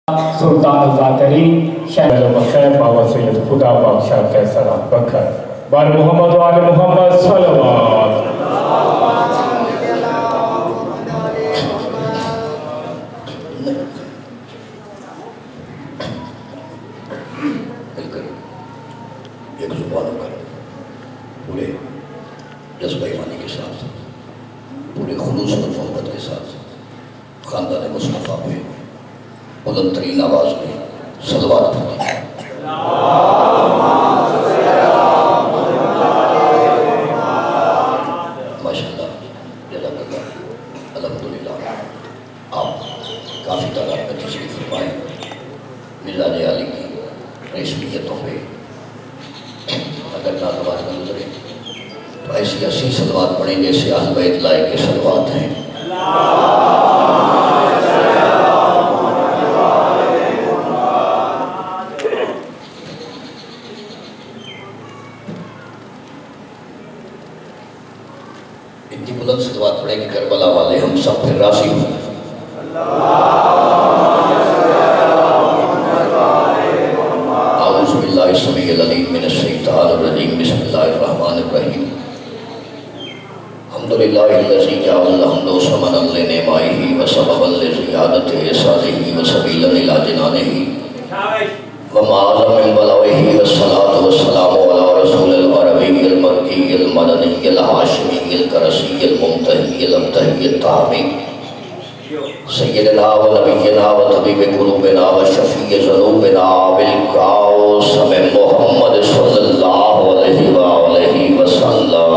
سلطان الذاکرین شہر بخیر بابا سید خدا بادشاہ کیسر بکر بار محمد و آل محمد صلوات ایک زبان کر پورے جذبہ ایمانی کے ساتھ پورے خلوص و محبت کے ساتھ خاندان مصطفیٰ پہ بلند ترین آواز میں صلوات پڑھتے ہیں۔ ماشاءاللہ جزاک اللہ الحمدللہ آپ کافی تعداد میں تشریف فرمائیں مزاج عالی کی رسمیتوں پہ اگر ناگوار نہ گزرے تو ایسی صلوات پڑھیں جیسے اہل بیت لائق کے صلوات ہیں۔ اتنی بلند صلوات پڑھیں کہ کربلا والے ہم سب پھر راضی ہوں۔ اعوذ باللہ السمیع العلیم من الشیطان الرجیم بسم اللہ الرحمن الرحیم الحمدللہ الذی جعل الحمد ثمنا لنعمائہ وسببا لزیادت احسانہ وسبیلا الی جنانہ ومعاذا من بلوہ والصلاة والسلام علی رسول العربی المکی المدنی الہاشمی القرشی الممتحی الامتحی التحمی سیدنا و نبینا و طبیب قلوبنا و شفیع ذنوبنا بالقاسم محمد صلی اللہ علیہ وآلہ وسلم۔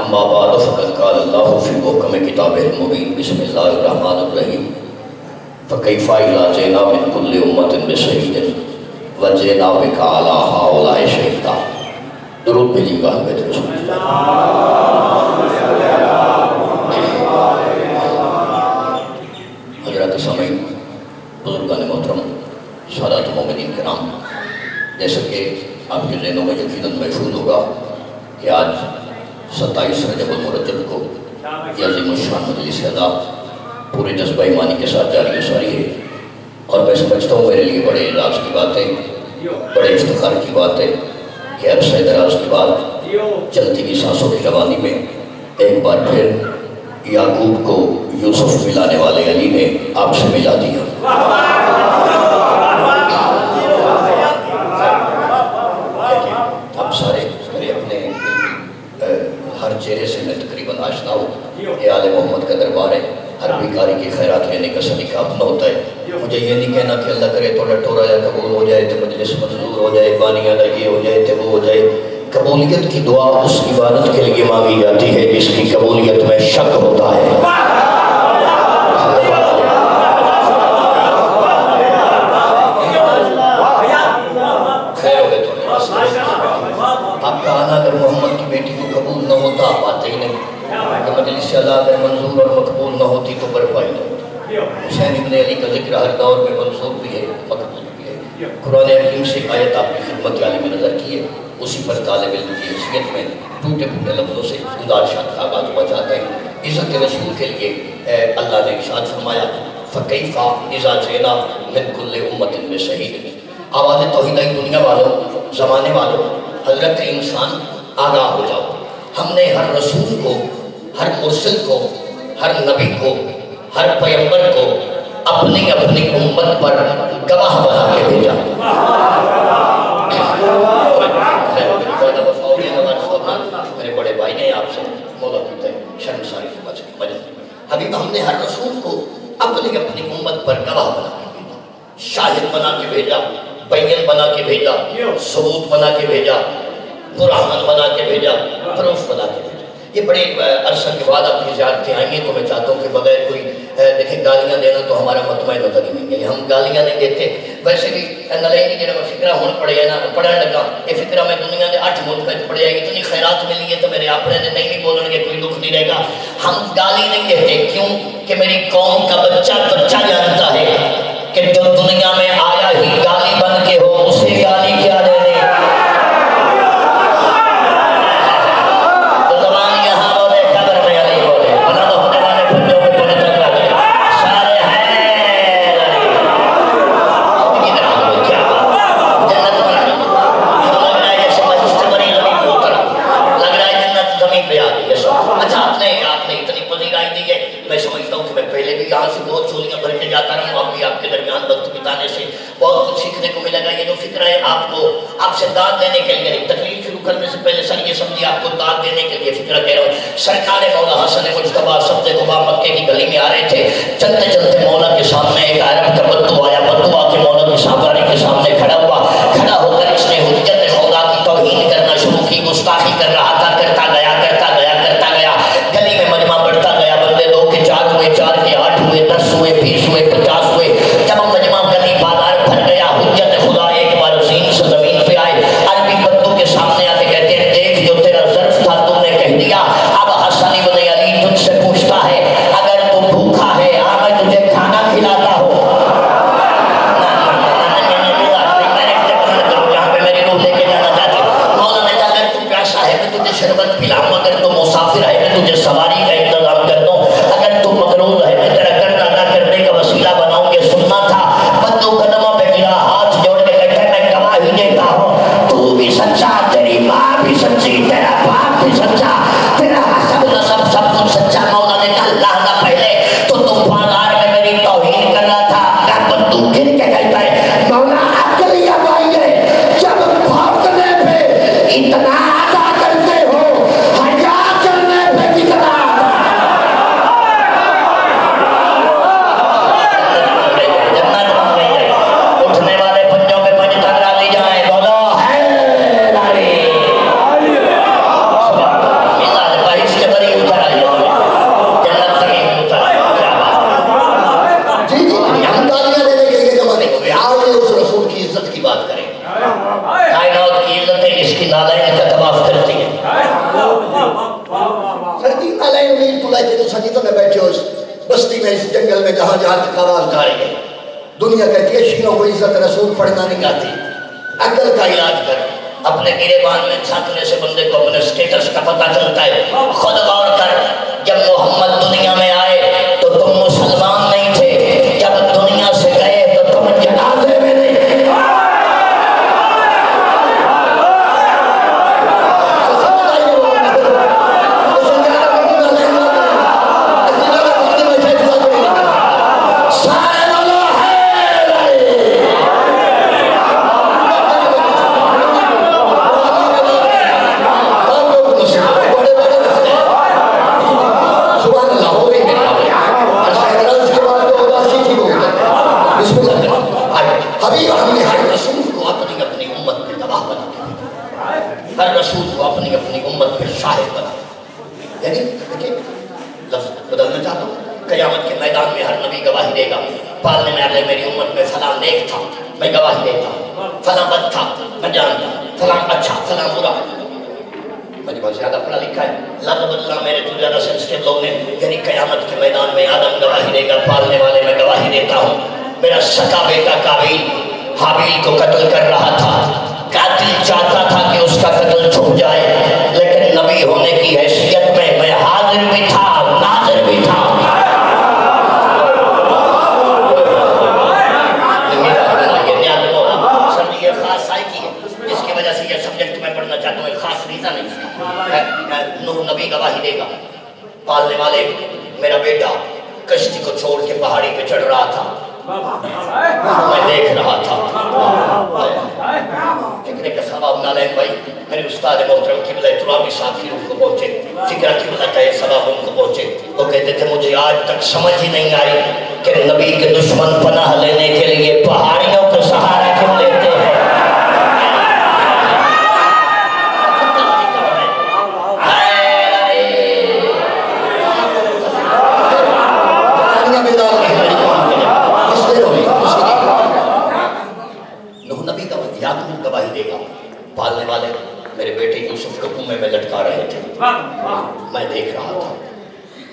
اما بعد فقد قال اللہ فی محکم کتابہ المبین بسم اللہ الرحمن الرحیم فکیف اذا جئنا من کل امت بشہید وجئنا بک علی ہؤلاء شہیدا۔ درود بھیجیے گا بیت رسول اللہ۔ حضرات سامعین، بزرگان محترم، سادات مومنین کرام، جیسا کہ آپ کے ذہنوں میں یقیناً محفوظ ہوگا کہ آج 27 رجب المرجب کو یہ عظیم الشان مجلس ادا پورے جذبہ ایمانی کے ساتھ جاری و ساری ہے، اور میں سمجھتا ہوں میرے لیے بڑے اعزاز کی بات ہے، بڑے افتخار کی بات ہے کہ عرصہ دراز کے بعد چلتی کی سانسوں کی روانی میں ایک بار پھر یعقوب کو یوسف ملانے والے علی نے آپ سے ملا دیا۔ آپ سارے میرے اپنے ہر چہرے سے میں تقریباً آشنا ہوں، یہ آل محمد کا دربار ہے، ہر بیکاری کی خیرات لینے کا سلیقہ اپنا ہوتا ہے۔ مجھے یہ نہیں کہنا کہ اللہ کرے تو ٹورا یا قبول ہو جائے تو مجلس منظور ہو جائے، بانیہ دا یہ ہو جائے تو وہ ہو جائے۔ قبولیت کی دعا اس عبادت کے لیے مانگی جاتی ہے جس کی قبولیت میں شک ہوتا ہے۔ خیر ہو گئے تھوڑے آپ کا آنا اگر محمد کی بیٹی کو قبول نہ ہوتا آپ آتے ہی نہیں، کہ مجلس اللہ اگر منظور اور مقبول نہ ہوتی تو برپائی نہ ہوتی۔ حسین ابن علی کا ذکر ہر دور میں منظور بھی ہے، مقبول بھی ہے۔ قرآن حکیم سے آیت آپ کی خدمت عالی میں نظر کی ہے، اسی پر طالب علم کی حیثیت میں ٹوٹے پھوٹے لفظوں سے خدا شاد کا آغاز بچاتے ہیں۔ عزت رسول کے لیے اللہ نے ارشاد فرمایا فَكَيْفَ إِذَا جِئْنَا مِنْ كُلِّ أُمَّةٍ بِشَهِيدٍ۔ آواز توحید دنیا والوں، زمانے والوں، حضرت انسان آگاہ ہو جاؤ، ہم نے ہر رسول کو، ہر مرسل کو، ہر نبی کو، ہر پیغمبر کو اپنی اپنی امت پر گواہ بنا کے بھیجا۔ میرے بڑے بھائی نے آپ سے مولا کہتے ہیں شرمساری کے بچ کے مجھے حبیب ہم نے ہر رسول کو اپنی اپنی امت پر گواہ بنا کے بھیجا، شاہد بنا کے بھیجا، بین بنا کے بھیجا، ثبوت بنا کے بھیجا، برہان بنا کے بھیجا، پروف بنا کے بھیجا۔ یہ بڑے عرصہ کے بعد آپ کی زیارتیں آئیں گے تو میں چاہتا ہوں کہ بغیر کوئی دیکھیں گالیاں دینا تو ہمارا مطمئن نظر ہی نہیں ہے، ہم گالیاں نہیں دیتے۔ ویسے بھی نلینی جنہوں میں فکرہ ہون پڑھنے لگا، یہ فکرہ میں دنیا کے 8 ملک میں پڑھے آئی، اتنی خیرات ملی ہے تو میرے اپنے نے نہیں بولن گے، کوئی دکھ نہیں رہے گا۔ ہم گالی نہیں دیتے، کیوں کہ میری قوم کا بچہ جانتا ہے کہ جو دنیا میں آیا ہی گالی بن کے ہو، اسے گالی کیا دے دے۔ تو زبان یہاں بولے، قبر میں علی بولے، بنا پہلے بھی یہاں سے بہت چولیاں بھر کے جاتا رہا ہوں، اب بھی آپ کے درمیان وقت بتانے سے بہت کچھ سیکھنے کو ملے گا۔ یہ جو فکر ہے آپ کو، آپ سے داد دینے کے لیے نہیں، تقریر شروع کرنے سے پہلے سر یہ سمجھیے آپ کو داد دینے کے لیے فکر کہہ رہا ہوں۔ سرکار مولا حسن مجتبیٰ سبز قبا مکے کی گلی میں آ رہے تھے، چلتے چلتے مولا کے سامنے ایک عرب کا بدو آیا، بدو آ کے مولا کی سامنے کھڑا ہوا، کھڑا ہو کر اس نے حجت مولا کی توہین کرنا شروع کی، گستاخی کر رہا تھا، کرتا گیا گلی میں مجمع بڑھتا گیا، بندے 2 کے 4 ہوئے، 4 کے 8 ہوئے، 10 ہوئے، 20 ہوئے، 50 ہوئے، جب مجمع گلی بازار بھر گیا، حجت خدا ایک بار زین سے زمین پہ آئے، عربی بدو کے سامنے آتے کہتے ہیں دیکھ جو تیرا ظرف تھا تم نے کہہ دیا، اب حسن ابن علی تجھ سے پوچھتا ہے اگر تو بھوکا ہے آ میں تجھے کھانا کھلاتا ہوں۔ شربت پلاؤں، اگر تو مسافر ہے میں تجھے سواری کا انتظام کر دوں، اگر تو مقروض ہے میں تیرا قرض ادا کرنے کا وسیلہ بناؤں، یہ سننا تھا۔ بدو قدموں پہ گرا، ہاتھ جوڑ کے کہتا ہے میں گواہی دیتا ہوں تو بھی سچا، تیری ماں بھی سچی، تیرا باپ بھی سچا، تیرا حسب نسب سب کچھ سچا۔ مولا نے کہا اللہ نہ پہلے تو تم بازار میں میری توہین کر رہا تھا۔ بدو گر کے کہتا ہے مولا عقل یا بھائی ہے، جب بھوکنے پہ اتنا جہاں جہاں تک آواز جا رہی ہے، دنیا کہتی ہے شیعوں کو عزت رسول پڑھنا نہیں آتی، عقل کا علاج کر۔ اپنے گریبان میں جھانکنے سے بندے کو اپنے سٹیٹس کا پتہ چلتا ہے۔ خود غور کر، جب محمد دنیا میں آئے تو تم مسلمان نہیں تھے، جب دنیا سے گئے تو تم جنازے میں نہیں۔ ہر رسول کو اپنی اپنی امت میں شاہد بنا، یعنی دیکھیں لفظ بدلنا چاہتا ہوں، قیامت کے میدان میں ہر نبی گواہی دے گا، پالنے میں آگے میری امت میں فلاں نیک تھا میں گواہی دیتا ہوں، فلاں بد تھا میں جانتا ہوں، فلاں اچھا فلاں برا۔ مجھے بہت زیادہ پڑھا لکھا ہے، لقب اللہ میرے تو زیادہ سینسٹیو لوگ نے، یعنی قیامت کے میدان میں آدم گواہی دے گا، پالنے والے میں گواہی دیتا ہوں، میرا سکا بیٹا قابیل حابیل کو قتل کر رہا تھا، قاتل چاہتا تھا کہ اس کا قتل چھپ جائے، لیکن نبی ہونے کی حیثیت میں حاضر بھی تھا ناظر بھی تھا۔ یہ خاص سائے کی ہے جس کی وجہ سے یہ سبجیکٹ میں پڑھنا چاہتا ہوں، ایک خاص ریزن ہے۔ نوح نبی گواہی دے گا، پالنے والے میرا بیٹا کشتی کو چھوڑ کے پہاڑی پہ چڑھ رہا تھا، میں دیکھ رہا تھا۔ فکر کا ثواب نالین بھائی میرے استاد محترم قبلہ ترابی صاحب کی روح کو پہنچے، فکر قبلہ کا یہ ثواب ان کو پہنچے، وہ کہتے تھے مجھے آج تک سمجھ ہی نہیں آئی کہ نبی کے دشمن پناہ لینے کے لیے پہاڑیوں کو سہارا کیوں لیتے ہیں۔ پالنے والے میرے بیٹے یوسف کو کنویں میں لٹکا رہے تھے، میں دیکھ رہا تھا۔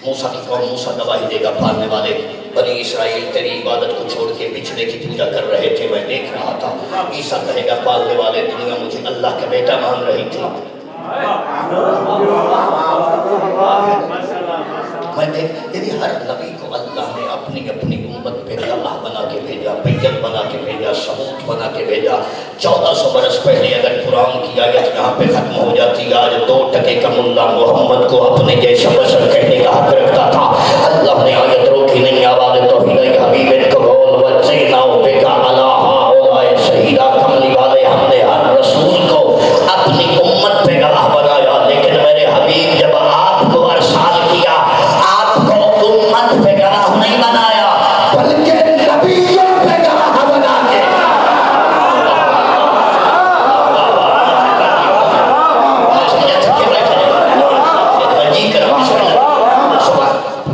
موسیٰ کی قوم موسیٰ گواہی دے گا، پالنے والے بنی اسرائیل تیری عبادت کو چھوڑ کے بچھڑے کی پوجا کر رہے تھے، میں دیکھ رہا تھا۔ عیسیٰ کہے گا پالنے والے دنیا مجھے اللہ کا بیٹا مان رہی تھی، میں دیکھ، یعنی ہر نبی کو اللہ نے اپنی اپنی امت پہ گواہ بنا کے بھیجا، بیت بنا کے بھیجا، ثبوت بنا کے بھیجا۔ 1400 برس پہلے اگر قرآن کی آیت یہاں پہ ختم ہو جاتی، آج 2% کا ملا محمد کو اپنے جیسا بشر کہنے کا حق رکھتا تھا، اللہ نے آیت روکی نہیں،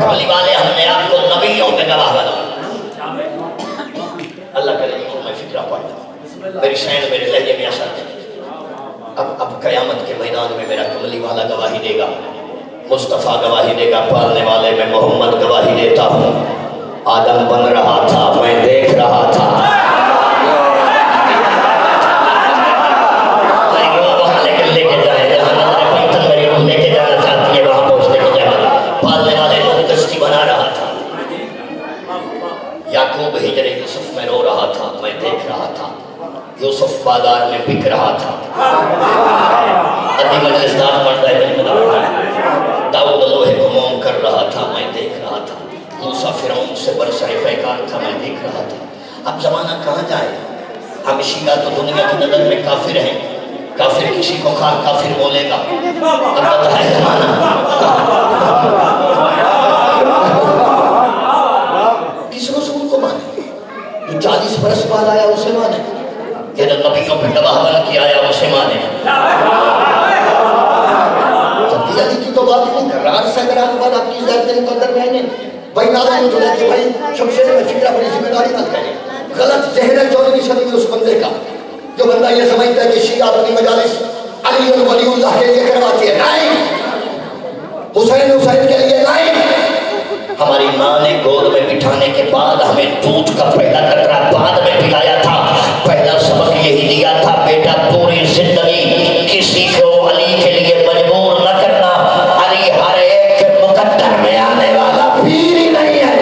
کملی والے ہم نے آپ کو نبیوں پہ گواہ بنا. اللہ کرے میں فکرہ پڑھتا میری شین میرے لہجے میں اثر ہے. اب قیامت کے میدان میں میرا کملی والا گواہی دے گا, مصطفیٰ گواہی دے گا, پالنے والے میں محمد گواہی دیتا ہوں. آدم بن رہا تھا میں دیکھ رہا تھا, لے کے جائے جہاں نظر پیتن میری روح لے کے جانا چاہتی ہے وہاں پہنچ لے کے جائے. پالنے والے لوگ کشتی بنا رہا تھا. یعقوب ہجر یوسف میں رو رہا تھا میں دیکھ رہا تھا. یوسف بازار میں بک رہا تھا. ادھی مجلس دار مرد ہے. داؤد لوہے کو موم کر رہا تھا میں دیکھ رہا تھا. موسیٰ فرعون سے برسر پیکار تھا میں دیکھ رہا تھا. اب زمانہ کہاں جائے؟ ہم شیعہ تو دنیا کی نظر میں کافر ہیں. کافر کسی کو کافر بولے گا. اب بتائے زمانہ کس رسول کو مانے؟ جو 40 برس بعد آیا اسے مانے, یا جو نبیوں پہ گواہ بن کے آیا اسے مانے. جبی علی کی تو بات نہیں کر رہا. عرصہ اگر آپ بعد آپ کی ذات کے مقدر میں آئیں بھائی نالا جو ہے کہ بھائی شمشیر میں فکرہ بڑی ذمہ داری نہ کریں. غلط ذہن ہے 14ویں صدی میں اس بندے کا جو بندہ یہ سمجھتا ہے کہ شیعہ اپنی مجالس علی ولی اللہ کے لیے کرواتی ہے. نہیں, حسین کے لیے نہیں. ہماری ماں نے گود میں بٹھانے کے بعد ہمیں دودھ کا پہلا قطرہ بعد میں پلایا تھا. پہلا سبق یہی دیا تھا, بیٹا پوری زندگی کسی کو علی کے لیے مجبور نہ کرنا. علی ہر ایک کے مقدر میں آنے والا پیر ہی نہیں ہے.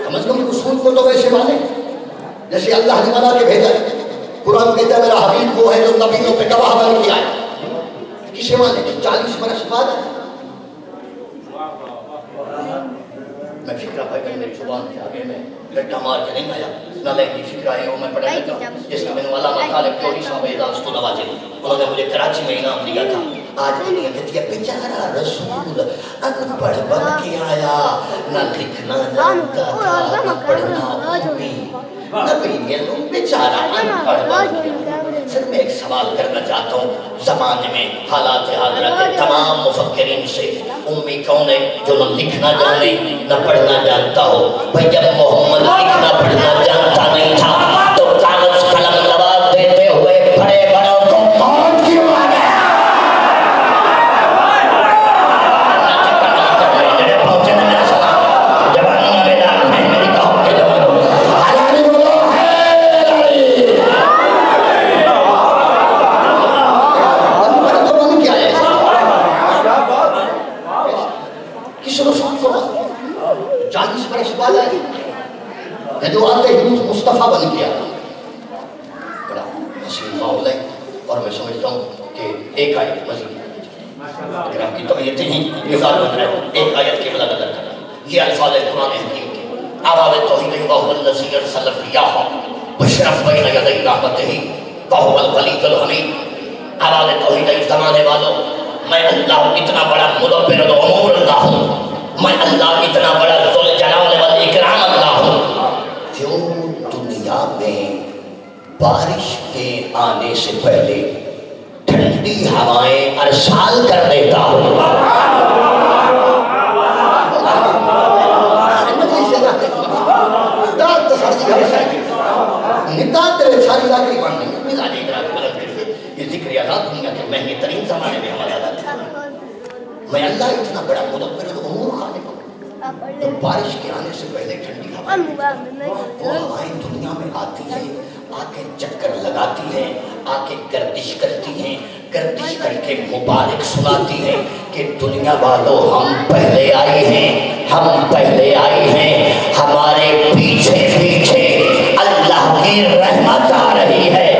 کم از کم رسول کو تو ویسے مانے جیسے اللہ نے بنا کے بھیجا. قرآن کہتا ہے میرا حبیب وہ ہے جو نبیوں پہ گواہ بن کے آئے. کسے مانے؟ 40 برس بعد ہے. میں فکرہ پائی میری زبان کے آگے میں گھٹا مار کے نہیں آیا. نہ لیکن فکرہ ہے وہ میں پڑھا لیتا ہوں جس کا میں نے علامہ طالب کیوری صاحب اعزاز تو نوازے. انہوں نے مجھے کراچی میں انعام دیا تھا. آج دنیا کہتی ہے بیچارہ رسول ان پڑھ بن کے آیا, نہ لکھنا جانتا تھا نہ پڑھنا امی, نبی لوگ بیچارہ ان پڑھ بن کے آیا. سر میں ایک سوال کرنا چاہتا ہوں. زمانے میں حالات حاضرہ کے تمام مفکرین سے امی کون ہے جو نہ لکھنا جانے نہ پڑھنا جانتا ہو؟ بھئی جب محمد لکھنا پڑھنا جانتا نہیں تھا تو کاغذ قلم لبا دیتے ہوئے بڑے بڑوں کو موت کیوں آ گیا؟ جو آتے ہی مصطفیٰ بن گیا. بڑا حسین ماحول ہے اور میں سمجھتا ہوں کہ ایک آیت مزید اگر آپ کی طبیعتیں ہی مثال بن رہے ایک آیت کے بلا نظر کرنا. یہ الفاظ قرآن حکیم کے آواز توحید وَهُوَ الَّذِي أَرْسَلَ الرِّيَاحَ بُشْرًا بَيْنَ يَدَيْ رَحْمَتِهِ وَهُوَ الْعَلِيُّ الْحَمِيدُ. آواز توحید اس زمانے والوں, میں اللہ اتنا بڑا مدبر الامور اللہ ہوں, میں اللہ اتنا بڑا ذوالجلال والاکرام اللہ ہوں جو دنیا میں بارش کے آنے سے پہلے ٹھنڈی ہوائیں ارسال کر دیتا ہوں. یہ ذکر یاد دنیا کے مہنگے ترین زمانے میں ہمارا یاد ہے. میں اللہ اتنا بڑا مدبر الامور خالق ہوں تو بارش کے آنے سے پہلے ٹھنڈی ہوائیں وہ ہوائیں دنیا میں آتی ہیں, آ کے چکر لگاتی ہیں, آ کے گردش کرتی ہیں, گردش کر کے مبارک سناتی ہیں کہ دنیا والوں ہم پہلے آئے ہیں, ہم پہلے آئے ہیں, ہمارے پیچھے پیچھے اللہ کی رحمت آ رہی ہے.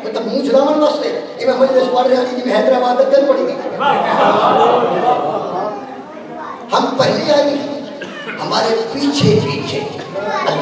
مطلب مجھ رامن واسطے یہ میں مجلس پڑھ رہا تھی میں حیدرآباد دل پڑی گئی. ہم پہلے آئی, ہمارے پیچھے پیچھے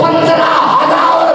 15,000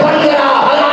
15,000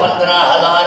15,000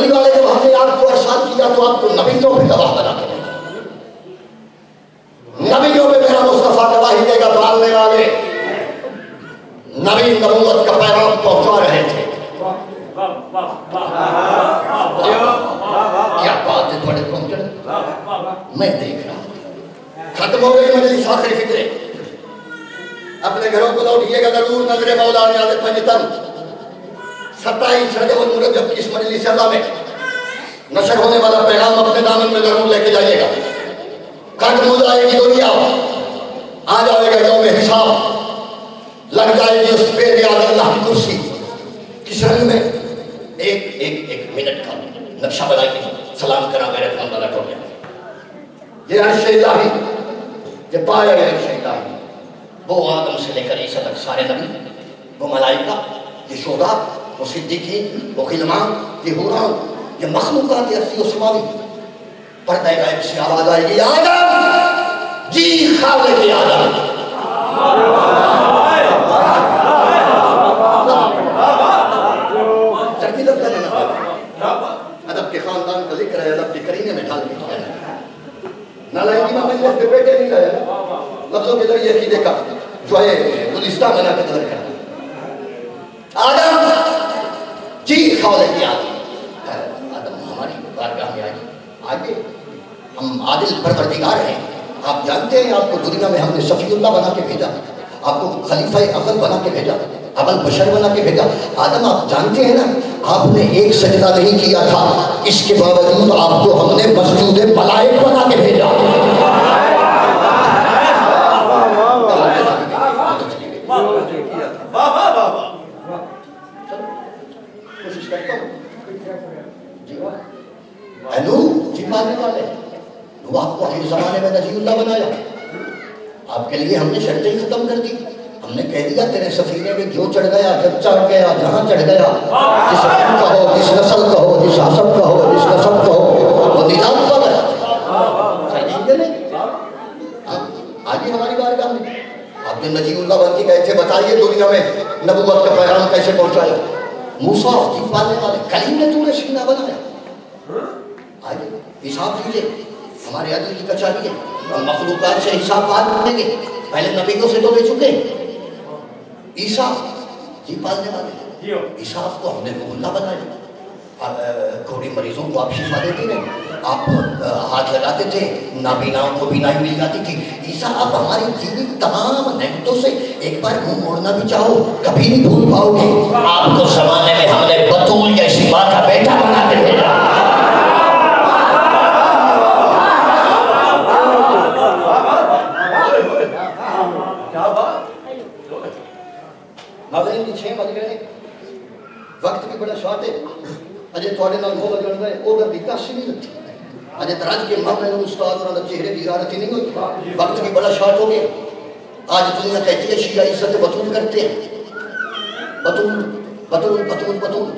ولی والے جب ہم نے آپ کو ارسال کیا تو آپ کو نبیوں پہ گواہ بنا کے دیا. نبیوں پہ میرا مصطفیٰ گواہی دے گا. ڈالنے والے نبی نبوت کا پیغام پہنچا رہے تھے. کیا بات ہے تھوڑے پہنچے. میں دیکھ رہا ہوں ختم ہو گئی مجلس آخری فکرے. اپنے گھروں کو لوٹیے گا ضرور. نظر مولا نیاز پنجتن 27 رجب المرجب کی اس مجلس اللہ میں نشر ہونے والا پیغام اپنے دامن میں ضرور لے کے جائیے گا. کٹ مو جائے گی دنیا, آ جائے گا یوم حساب, لگ جائے گی اس پہ نیاز اللہ کی کرسی. کس رنگ میں ایک منٹ کا نقشہ بنائیے. سلام کرا میرے خان والا ٹو گیا. یہ عرش الہی, یہ پایا ہے عرش الہی. وہ آدم سے لے کر عیسیٰ تک سارے نبی, وہ ملائکہ, یہ شہداء, وہ صدیقین, وہ غلمان, یہ حوران, یہ مخلوقات ارضی و سماوی. پردہ غیب سے آواز آئے گی آدم, جی خالق آدم. سرکی لفظ ہے نا, ادب کے خاندان کا ذکر ہے, ادب کے کرینے میں ڈھال کے کیا ہے. نالائنگی میں مجلس کے بیٹے نہیں رہے, لفظوں کے ذریعے عقیدے کا جو ہے گلستہ بنا کے نظر کرنا. آدم, جی خالق آدم. آدم ہماری بارگاہ میں آئیے, ہم عادل پروردگار ہیں. آپ جانتے ہیں آپ کو دنیا میں ہم نے صفی اللہ بنا کے بھیجا, آپ کو خلیفہ اول بنا کے بھیجا, اول بشر بنا کے بھیجا. آدم آپ جانتے ہیں نا, آپ نے ایک سجدہ نہیں کیا تھا, اس کے باوجود آپ کو ہم نے مسجود ملائک بنا کے بھیجا. کوشش کرتا ہوں جی ماننے والے آپ کو ہم زمانے میں نجی اللہ بنایا. آپ کے لیے ہم نے شرطیں ختم کر دی. ہم نے کہہ دیا تیرے سفینے میں جو چڑھ گیا, جب چڑھ گیا, جہاں چڑھ گیا, جس قوم کا ہو, جس نسل کا ہو, جس حسب کا ہو, جس نسب کا ہو, وہ نجات پا گیا. سمجھیں گے نہیں؟ آج ہماری بارگاہ میں آپ نے نجی اللہ بن کے گئے تھے, بتائیے دنیا میں نبوت کا پیغام کیسے پہنچایا. موسیٰ جی پالنے والے کلیم نے تمہیں سینہ بنایا. آئیے حساب لیجیے, ہمارے عدل کی کچہری ہے, ہم مخلوقات سے حساب بات دیں گے. پہلے نبیوں سے تو لے چکے. عیسیٰ جی پالنے والے, عیسیٰ کو ہم نے روح اللہ بنایا. تھوڑی مریضوں کو آپ شفا دیتے ہیں, آپ ہاتھ لگاتے تھے, نابیناؤں کو بینائی مل جاتی تھی. عیسیٰ آپ ہماری دینی تمام نعمتوں سے ایک بار منہ موڑنا بھی چاہو کبھی نہیں بھول پاؤ گے. آپ کو زمانے میں ہم نے بطول جیسی ماں کا بیٹا بنا کے بھیجا. ناظرین کی 6 بج گئے, وقت بھی بڑا شارٹ ہے. اجے تھوڑے نال ہو لگن رہے ادھر بھی کاشی نہیں لگتی. اجے درج کے مامے نے استاد اور چہرے کی زیارت ہی نہیں ہوئی. وقت بھی بڑا شارٹ ہو گیا. آج دنیا کہتی ہے شیعہ عزت بطول کرتے ہیں. بطول بطول بطول بطول.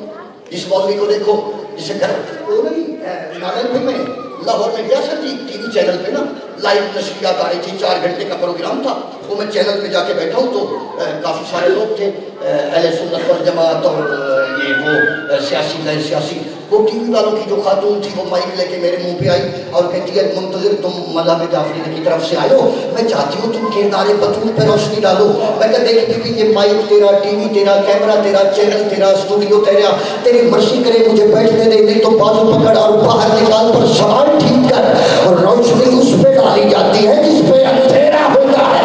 جس مولوی کو دیکھو جسے گھر وہ نہیں ناظرین بھی میں لاہور میں گیا سر جی, ٹی وی چینل پہ نا لائیو نشریات آ رہی تھی, 4 گھنٹے کا پروگرام تھا. وہ میں چینل پہ جا کے بیٹھا ہوں تو کافی سارے لوگ تھے, اہل سنت والجماعت اور یہ وہ سیاسی غیر سیاسی. وہ ٹی وی والوں کی جو خاتون تھی وہ مائک لے کے میرے منہ پہ آئی اور کہتی ہے منتظر تم مذہب جعفری کی طرف سے آئے ہو, میں چاہتی ہوں تم کردار بطول پہ روشنی ڈالو. میں کہا دیکھ بیوی یہ مائک تیرا, ٹی وی تیرا, کیمرہ تیرا, چینل تیرا, اسٹوڈیو تیرا, تیری مرضی کرے مجھے بیٹھنے دے, نہیں تو بازو پکڑ اور باہر نکال پر سوال ٹھیک کر, اور روشنی اس پہ ڈالی جاتی ہے جس پہ اندھیرا ہوتا ہے.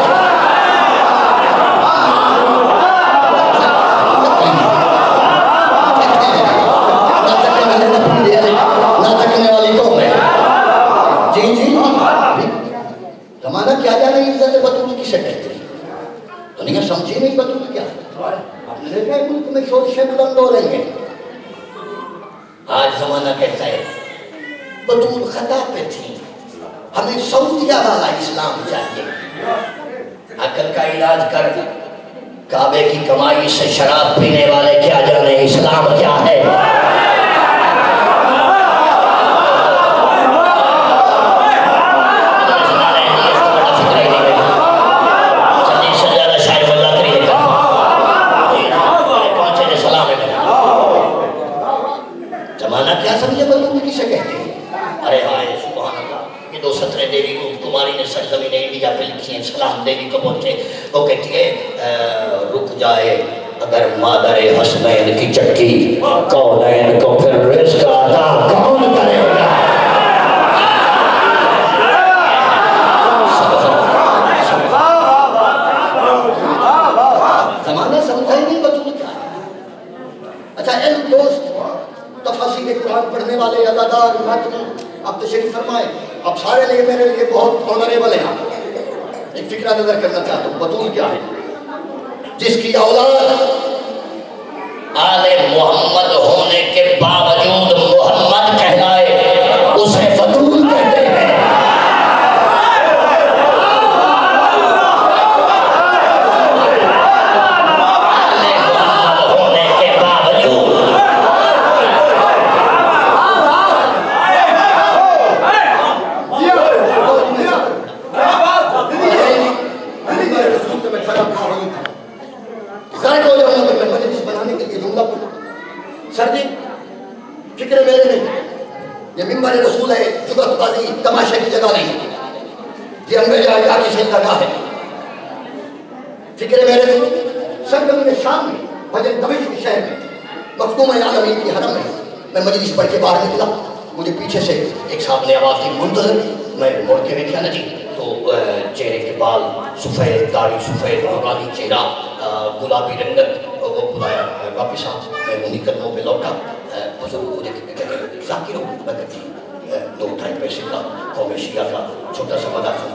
زمانہ کیا جانے عزت بطول کسے کہتے ہیں, دنیا سمجھے نہیں بطول کیا. آپ نے دیکھا ہے ملک میں شورشیں بلند ہو رہی ہیں. آج زمانہ کہتا ہے بطول خطا پہ تھی, ہمیں سعودیہ والا اسلام چاہیے. عقل کا علاج کر, کعبے کی کمائی سے شراب پینے والے کیا جانے اسلام کیا ہے. زمانہ کیا سمجھے بطول کسے کہتے ہیں؟ ارے ہائے سبحان اللہ، یہ 2 سطریں دیوی کماری نے سرزمین انڈیا پہ لکھی ہیں، سلام دیوی کو پہنچے، وہ کہتی ہے رک جائے اگر مادر حسنین کی چکی، کونین کو پھر رزق عطا کون کرے گا؟ زمانہ سمجھا ہی نہیں بطول کیا ہے۔ اچھا علم دوست تفاصیل قرآن پڑھنے والے ادادار متن آپ تشریف فرمائیں، اب سارے لیے میرے لیے بہت آنریبل ہے۔ ایک فکرہ نظر کرنا چاہتا ہوں، بطول کیا ہے؟ جس کی اولاد آل محمد ہونے کے باوجود محمد کہلائے اسے بطول کہتے ہیں۔ سر جی فکر میرے نہیں، یہ ممبر رسول ہے، جگت بازی تماشے کی جگہ نہیں، یہ انگریز آیا کی سجدہ ہے۔ فکر میرے نہیں، سرگم شام میں بجن دمشق کے شہر میں مخدوم عالمین کی حرم میں میں مجلس پڑھ کے باہر نکلا، مجھے پیچھے سے ایک صاحب نے آواز دی منتظر، میں موڑ کے دیکھا نا جی تو چہرے کے بال سفید، داڑھی سفید، نورانی چہرہ، گلابی رنگت، وہ بلایا واپس آ، میں انہی قدموں پہ لوٹا، بزرگ مجھے کہتے ذاکر ہوں، میں کہتی 2-2.5 پیسے کا قوم شیعہ کا چھوٹا سا مدافع،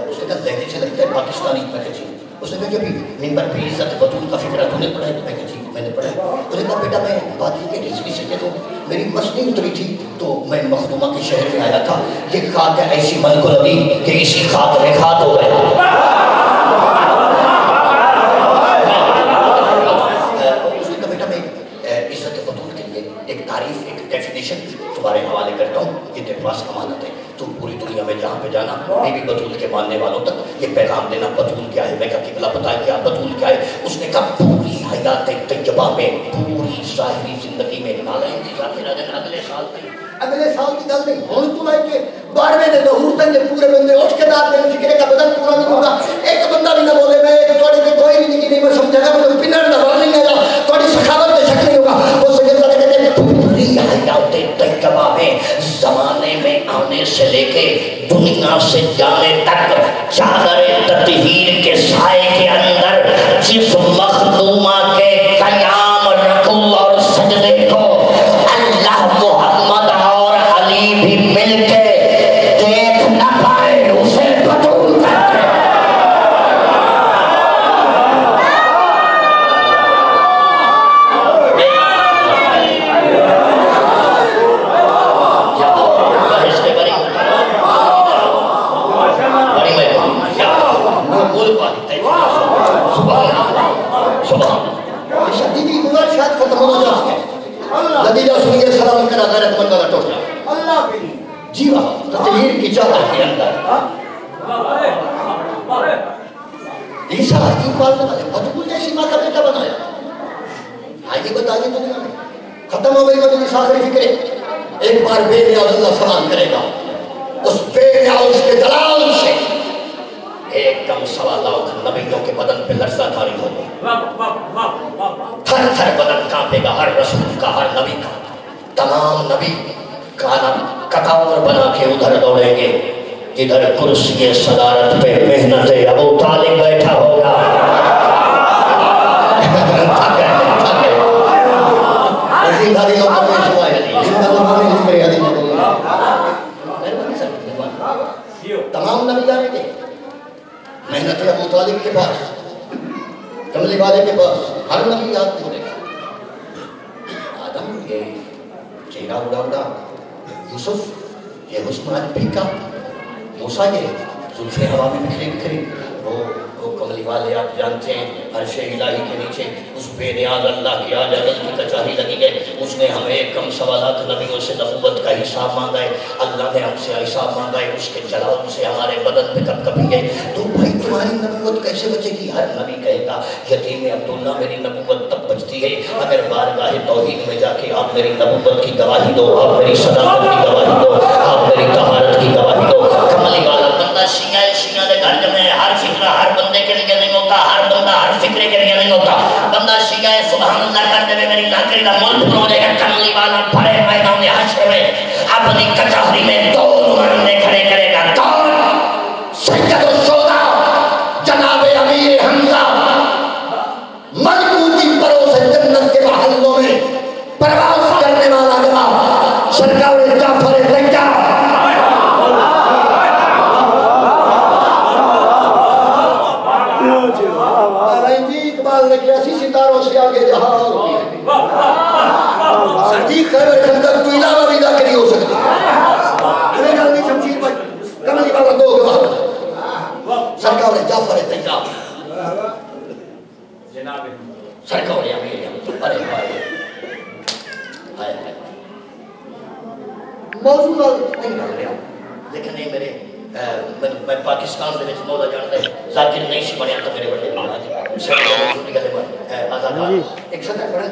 اس نے کہا ذہنی سے لگتا ہے پاکستانی، میں کہتی اس نے کہا کہ ابھی ممبر پہ عزت بطول کا فکرہ تو نے پڑھا ہے؟ میں کہتی میں نے پڑھا ہے۔ اس نے کہا بیٹا میں بات یہ کہ ریزنی سے کہ تو میری مسنی اتری تھی تو میں مخدومہ کے شہر میں آیا تھا، یہ خاک ہے ایسی ملک العبی کہ اسی خاک میں خاک ہو گیا۔ تمہارے حوالے کرتا ہوں، یہ تیرے پاس امانت ہے، تو پوری دنیا میں جہاں پہ جانا بی بی بطول کے ماننے والوں تک یہ پیغام دینا بطول کیا ہے۔ میں کہا قبلہ بتا کیا بطول کیا ہے؟ اس نے کہا پوری حیات طیبہ میں، پوری ظاہری زندگی میں، نالائن کی ذاکر آدن اگلے سال کی گل نہیں، ہون تو لائے کہ 12ویں دے ظہور تک یہ پورے بندے اٹھ کے دار دیں فکرے کا بدن پورا نہیں ہوگا، ایک بندہ بھی نہ بولے میں توڑے کے کوئی نہیں میں سمجھا گا، مجھے پنر نظر نہیں آیا، توڑی سخاوت کے شک نہیں ہوگا، وہ سجدہ دے کہتے ہیں پوری حیات طیبہ میں، زمانے میں آنے سے لے کے دنیا سے جانے تک، چادر تطہیر کے سائے کے اندر جس مخدومہ کے قیام رکوع اور سجدے کو اللہ محمد اور علی بھی مل کے دیکھ نہ پائے اسے بطول کرتے ہیں۔ شدیدی گزار شاید ختم ہو جاتی ہے، نتیجہ سنیے سلام کرا غیرت مندہ نہ ٹوٹ جائے۔ جی وہاں تطہیر کی چادر کے اندر عیسیٰ عجیب بات بنا دے، بطول جیسی ماں کا بیٹا بنایا۔ آئیے بتائیے دنیا میں ختم ہو گئی مجلس آخری فکرے، ایک بار بے نیاز اللہ سلام کرے گا، اس بے نیاز کے دلال سے ایک کم 1.25 لاکھ نبیوں کے بدن پہ لرزہ تاری ہوگا، تھر تھر بدن کانپے گا، ہر رسول کا، ہر نبی کا، تمام نبی کانا کٹور بنا کے ادھر دوڑیں گے جدھر کرسی صدارت پہ محنت ابو طالب بیٹھا ہوگا۔ تمام نبی آئیں گے، محنت ابو طالب کے پاس، کملی والے کے پاس، ہر نبی یاد کرے گا۔ آدم یہ چہرہ اڑا اڑا، یوسف یہ حسن آج پھیکا، موسیٰ یہ زلفیں ہوا میں بکھری بکھری، وہ کملی والے آپ جانتے ہیں عرش الہی کے نیچے اس بے نیاز اللہ کی آج عدل کی کچہری لگی ہے، اس نے ہمیں کم 1.25 لاکھ نبیوں سے نبوت کا حساب مانگا ہے، اللہ نے ہم سے حساب مانگا ہے، اس کے جلال سے ہمارے بدن پہ کب کبھی ہے، تو بھائی تمہاری نبوت کیسے بچے گی؟ ہر نبی کہے گا یتیم عبداللہ میری نبوت تب بچتی ہوتی ہے اگر بارگاہ توحید میں جا کے آپ میری نبوت کی گواہی دو، آپ میری صداقت کی گواہی دو، آپ میری طہارت کی گواہی دو. کملی والا بندہ شیعہ دے گھر میں ہر فکرہ ہر بندے کے لیے نہیں ہوتا، ہر بندہ ہر فکرے کے لیے نہیں ہوتا. بندہ شیعہ سبحان اللہ کر دے میری لاکری دا ملک ہو جائے گا. کملی والا بڑے میدان حشر میں اپنی کچہری میں دو نمائندے کھڑے کرے گا. کون؟ سید الشہداء جناب امیر حمزہ ملکوتی پروس جنت کے محلوں میں پرواز کرنے والا گواہ سرکار جعفر طیار. ستاروں سے آگے جہاں صدیق خیبر خندق تو علاوہ بھی ذاکری ہو سکتی ہمیں جلدی شمشیر پر کملی والا دو گواہ سرکار جعفر طیار سرکار امیر ارے ہائے موضوع نہیں کر رہا لیکن یہ میرے میں پاکستان دے وچ مولا جانتا ہے ذاکر نہیں سی بنیا تو میرے بڑے ایک سطح پڑھا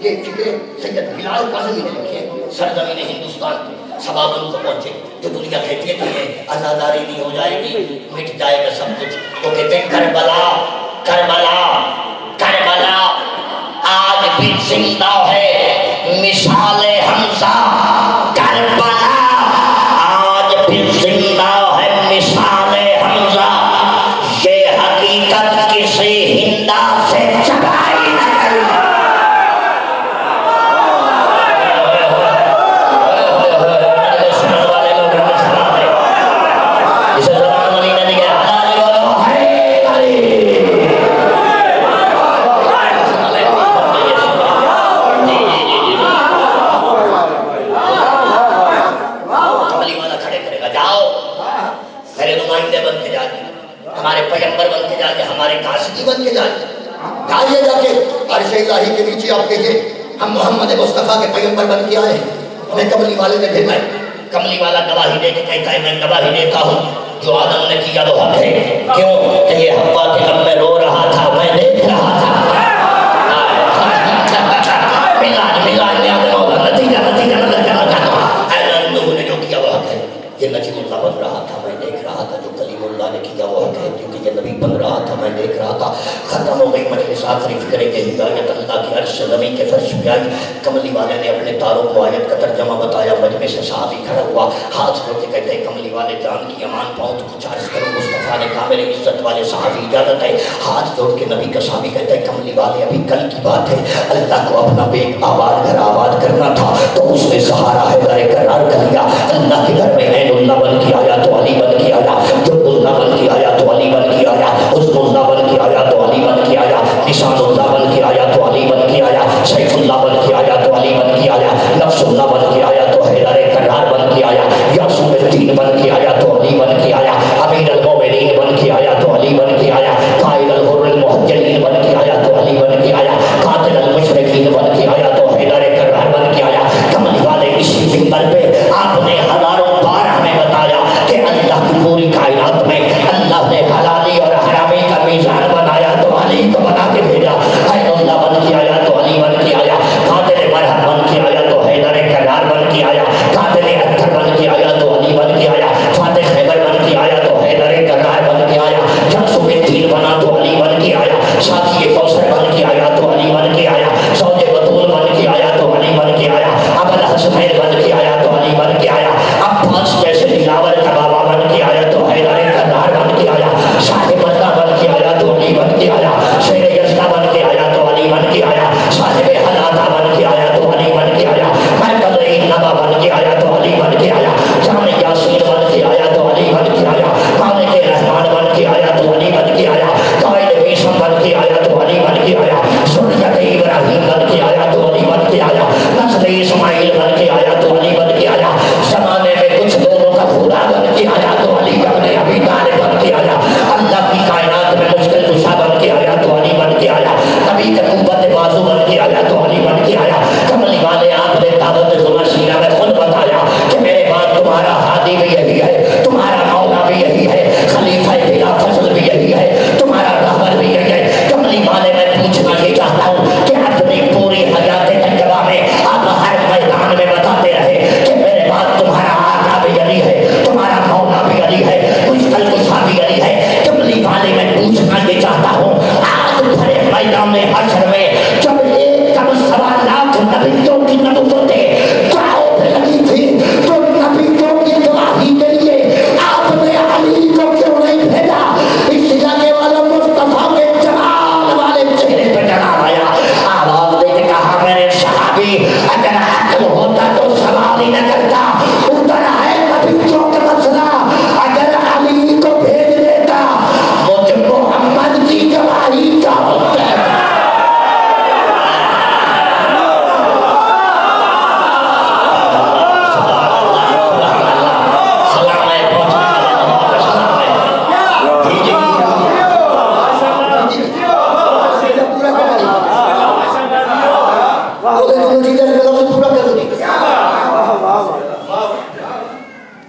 یہ فکر سید بلال قاسمی نے لکھے سرزمین ہندوستان میں سبا بنو کو پہنچے جو دنیا کہتی ہے کہ آزاداری نہیں ہو جائے گی مٹ جائے گا سب کچھ تو کہتے ہیں کربلا کربلا کربلا آج بھی زندہ ہے مثال حمزہ کربلا آج بھی زندہ ہے مثال حمزہ یہ حقیقت کسی ہندا سے چبائی نہ کر ہمارے پیغمبر بن کے جائے ہمارے قاصدی بن کے جائے جائیے جا کے عرش الہی کے نیچے آپ کہیے ہم محمد مصطفیٰ کے پیغمبر بن کے آئے ہمیں کملی والے نے بھیجا ہے. کملی والا گواہی دے کے کہتا ہے میں گواہی دیتا ہوں جو آدم نے کیا وہ حق ہے. کیوں کہ یہ حوا کے غم میں رو رہا تھا میں دیکھ رہا تھا جو کیا وہ حق ہے. یہ نجم اللہ بن رہا تھا میں دیکھ رہا تھا جو کلیم اللہ نے کیا وہ حق ہے کیونکہ یہ نبی بن رہا تھا میں دیکھ رہا تھا. ختم ہو گئی مجلس آخری فکر کہ ہدایت اللہ کی عرش سے زمین کے فرش پہ آئی. کملی والے نے اپنے تاروں کو آیت کا ترجمہ بتایا. مجمع سے صحابی کھڑا ہوا ہاتھ جوڑ کے کہتے ہیں کملی والے جان کی امان پاؤں تو کچھ عرض کرو. مصطفیٰ نے کہا میرے عزت والے صحابی اجازت ہے. ہاتھ جوڑ کے نبی کا صحابی کہتے ہیں کملی والے ابھی کل کی بات ہے اللہ کو اپنا بیگ آباد گھر آباد کرنا تھا تو اس نے سہارا ہے در قرار کر لیا. اللہ کے گھر میں عین اللہ بن کے آیا تو علی بن کے آیا. جب اللہ بن کے آیا تو علی بن کے آیا. حسن اللہ بن کے آیا تو علی بن کے آیا. نشان اللہ بن کے آیا تو علی بن کے آیا. سیف اللہ بن کے آیا تو علی بن کے آیا. نفس اللہ بن کے آیا تو حیدر کرار بن کے آیا. یاسوم الدین بن کے آیا تو علی بن کے آیا. امیر المومنین بن کے آیا تو علی بن کے آیا. قائد الغر المحجلین بن کے آیا تو علی بن کے آیا. قاتل المشرکین بن کے آیا تو حیدر کرار بن کے آیا. کملی والے اسی منبر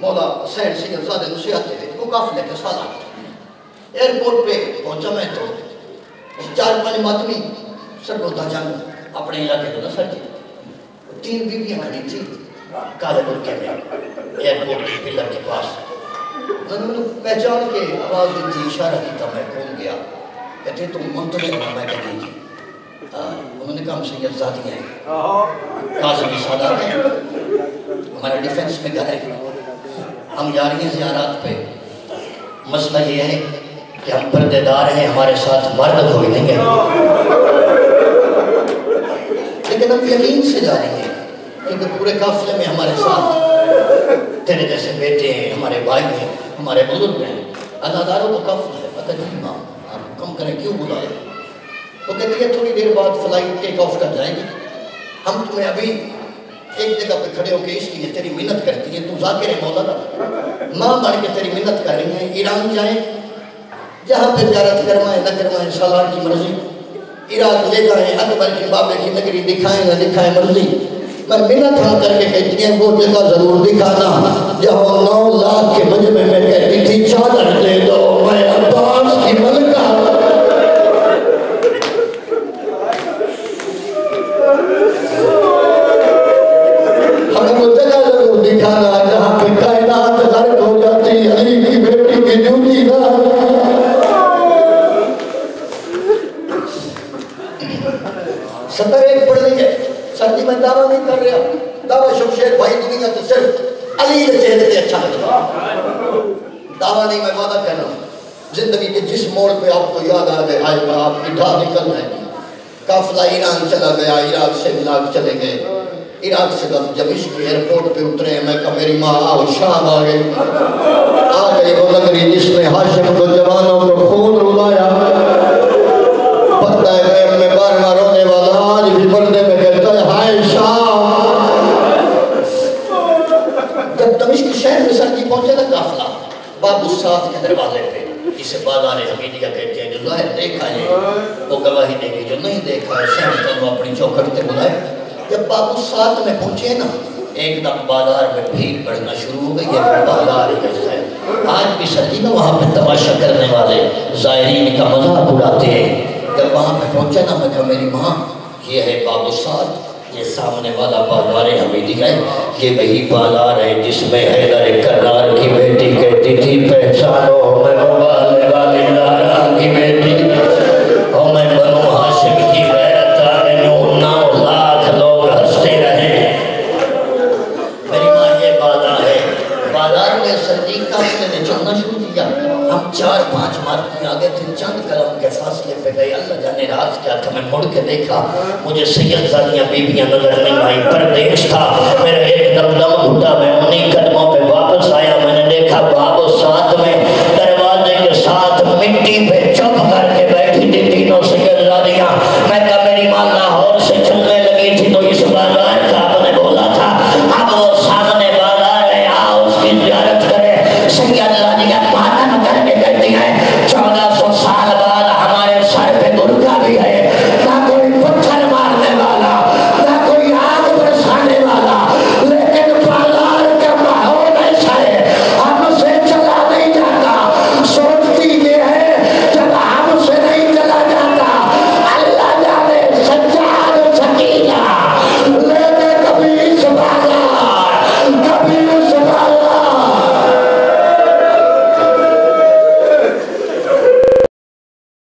مولا سید سید زادہ نصیحت دے وہ قافلے کے سالہ ایئرپورٹ پہ پہنچا میں تو 4-5 ماتمی سرگوتا جنگ اپنے علاقے کو نہ سر جی 3 بیویاں کھڑی تھی کالے برکے میں ایئرپورٹ کی پلر کے پاس انہوں نے پہچان کے آواز دی تھی اشارہ کی تھا میں کون گیا کہتے تم منتظر ہو میں کہتے جی انہوں نے کہا ہم سید زادی ہیں قاسمی سادات ہیں ہمارا ڈیفنس میں گھر ہے ہم جا رہی ہیں زیارات پہ مسئلہ یہ ہے کہ ہم پردے دار ہیں ہمارے ساتھ مرد کوئی نہیں ہے لیکن ہم یقین سے جا رہی ہیں کیونکہ پورے قافلے میں ہمارے ساتھ تیرے جیسے بیٹے ہیں ہمارے بھائی ہیں ہمارے بزرگ ہیں اداداروں کا قافلہ ہے پتہ نہیں ماں آپ کم کریں کیوں بلائے وہ کہتی ہے تھوڑی دیر بعد فلائٹ ٹیک آف کر جائے گی ہم تمہیں ابھی ایک جگہ پہ کھڑے ہو کے اس لیے تیری منت کرتی ہے تو ذاکر ہے مولانا ماں بڑھ کے تیری منت کر رہی ہیں ایران جائیں جہاں پہ زیارت کروائیں نہ کروائیں سالار کی مرضی عراق لے جائیں اکبر کے بابے کی نگری دکھائیں نہ دکھائیں مرضی میں منت ہم کر کے کہتی ہیں وہ جگہ ضرور دکھانا جہاں 9 لاکھ کے مجمع میں کہتی تھی چادر دے دو میں عباس کی ملکہ ہمیں وہ جگہ ضرور دکھانا جہاں پہ کائنات غرق ہو جاتی علی کی بیٹی کی جوتی نہ سطر ایک پڑھ لی ہے سر جی میں دعویٰ نہیں کر رہا دعویٰ شمشیر بھائی دنیا تو صرف علی کے چہرے سے اچھا لگتا دعویٰ نہیں میں وعدہ کر رہا ہوں زندگی کے جس موڑ پہ آپ کو یاد آ گئے آئے گا آپ کی ڈھا نکل جائے گی قافلہ ایران چلا گیا عراق سے عراق چلے گئے عراق سے دمشق کے ایئرپورٹ پہ اترے میں کہا میری ماں آؤ شام آ گئی وہ نگری جس میں ہاشم کو جوانوں کو خون رلایا پتہ ہے غیب میں بارنا رونے والا آج بھی پردے میں کہتا ہے ہائے شام جب دمشق شہر میں سر کی پہنچے نا قافلہ باب الساعت کے دروازے پہ جسے بازار حمیدیہ کہتے ہیں جو ظاہر دیکھا ہے وہ گواہی دے گی جو نہیں دیکھا ہے شہر کو اپنی چوکھٹ تے بلائے جب باب الساعت میں پہنچے نا ایک دم بازار میں بھیڑ بڑھنا شروع ہو گئی ہے بازار کیسا ہے آج بھی سر جی نا وہاں پہ تماشا کرنے والے زائرین کا مذاق اڑاتے ہیں جب وہاں پہ پہنچے نا میں کہا میری ماں یہ ہے باب الساعت یہ سامنے والا بازار حمیدیہ ہے یہ وہی بازار ہے جس میں حیدر کرار کی بیٹی کہتی تھی پہچانو میں مبالغ والی لارا کی بیٹی اور میں بنو ہاشم کی غیرت آنے 9 لاکھ لوگ ہنستے رہے میری ماں یہ بازار ہے بازار میں صدیق کا نے چلنا شروع کیا ہم 4-5 مارکیں آگے تھے چند قدم کے فاصلے پہ گئے اللہ جانے رات کیا تھا میں مڑ کے دیکھا مجھے سید زادیاں بیویاں نظر نہیں آئی پردیش تھا میرا ایک دم دم گھٹا میں انہیں کر